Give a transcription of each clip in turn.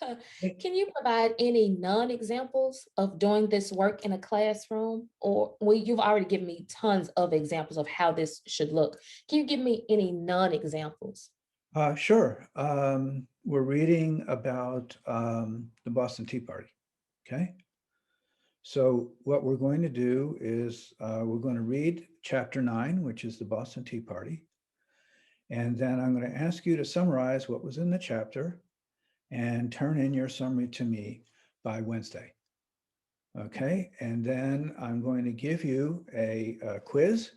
Can you provide any non-examples of doing this work in a classroom? Or, well, you've already given me tons of examples of how this should look. Can you give me any non-examples? Sure. We're reading about the Boston Tea Party. Okay. So what we're going to do is we're going to read chapter 9, which is the Boston Tea Party. And then I'm going to ask you to summarize what was in the chapter and turn in your summary to me by Wednesday. Okay. And then I'm going to give you a quiz,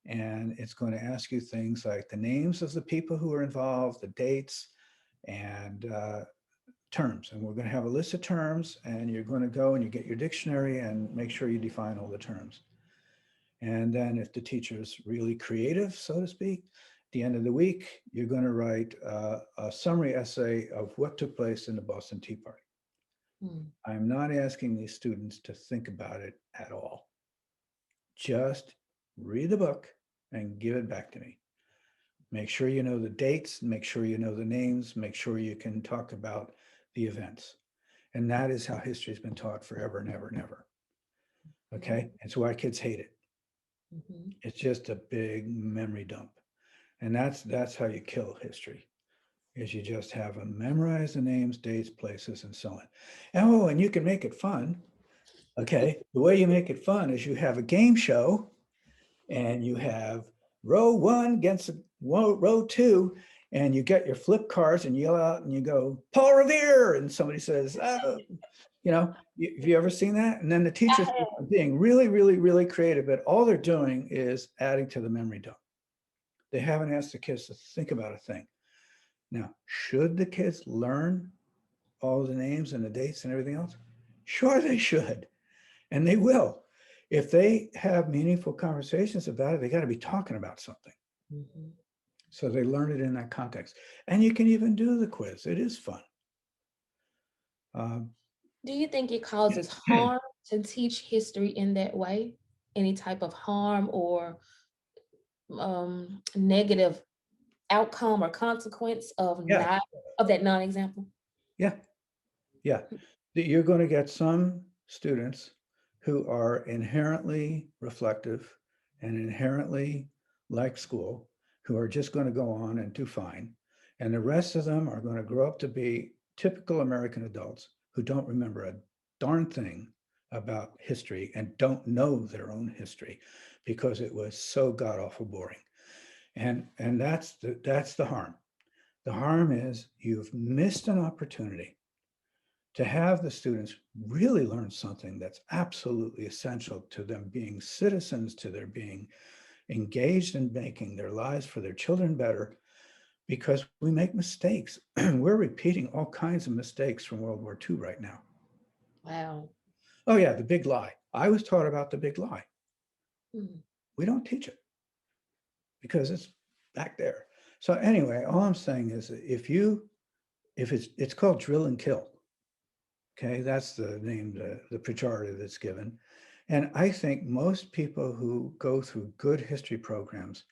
and it's going to ask you things like the names of the people who are involved, the dates, and terms. And we're going to have a list of terms, and you're going to go and you get your dictionary and make sure you define all the terms. And then if the teacher's really creative, so to speak, at the end of the week, you're going to write a summary essay of what took place in the Boston Tea Party. Hmm. I'm not asking these students to think about it at all. Just read the book and give it back to me. Make sure you know the dates, make sure you know the names, make sure you can talk about the events. And that is how history has been taught forever and ever and ever. Okay. It's why kids hate it. Mhm. It's just a big memory dump. And that's how you kill history, is you just have them memorize the names, dates, places, and so on. Oh, and you can make it fun. Okay. The way you make it fun is you have a game show, and you have row one against row two, and you get your flip cards and yell out and you go, Paul Revere. And somebody says, oh, have you ever seen that? And then the teachers are being really, really, really creative, but all they're doing is adding to the memory dump. They haven't asked the kids to think about a thing. Now, should the kids learn all the names and the dates and everything else? Sure, they should. And they will. If they have meaningful conversations about it, they got to be talking about something. Mhm. So they learn it in that context. And you can even do the quiz. It is fun. Um, Do you think it causes harm to teach history in that way? Any type of harm or negative outcome or consequence of yeah, not of that non-example? yeah, yeah. You're going to get some students who are inherently reflective and inherently like school, who are just going to go on and do fine. And the rest of them are going to grow up to be typical American adults who don't remember a darn thing about history and don't know their own history because it was so god awful boring. And that's the harm. The harm is you've missed an opportunity to have the students really learn something that's absolutely essential to them being citizens, to their being engaged in making their lives for their children better, because we make mistakes. We're repeating all kinds of mistakes from World War II right now. Wow. Oh, yeah, the big lie. I was taught about the big lie. Mm. We don't teach it because it's back there. So anyway, all I'm saying is if it's called drill and kill. Okay, that's the name, the pejorative that's given. And I think most people who go through good history programs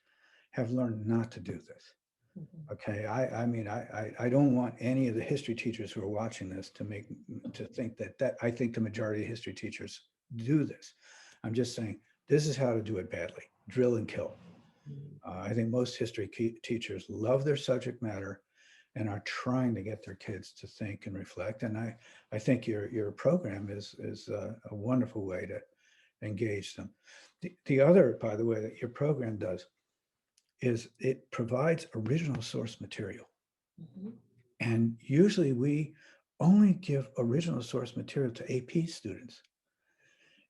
have learned not to do this. Mhm. Okay, I mean, I don't want any of the history teachers who are watching this to think that I think the majority of history teachers do this. I'm just saying this is how to do it badly: drill and kill. Mhm. I think most history teachers love their subject matter and are trying to get their kids to think and reflect. And I think your program is a wonderful way to engage them. The other, by the way, that your program does is it provides original source material. Mhm. And usually we only give original source material to AP students.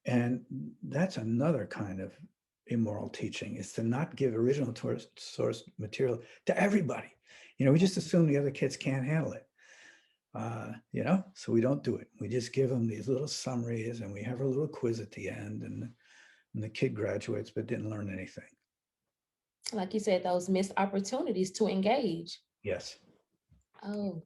And that's another kind of immoral teaching, is to not give original source material to everybody. We just assume the other kids can't handle it. So we don't do it. We just give them these little summaries, and we have a little quiz at the end, and the kid graduates but didn't learn anything. Like you said, those missed opportunities to engage. Yes. Oh.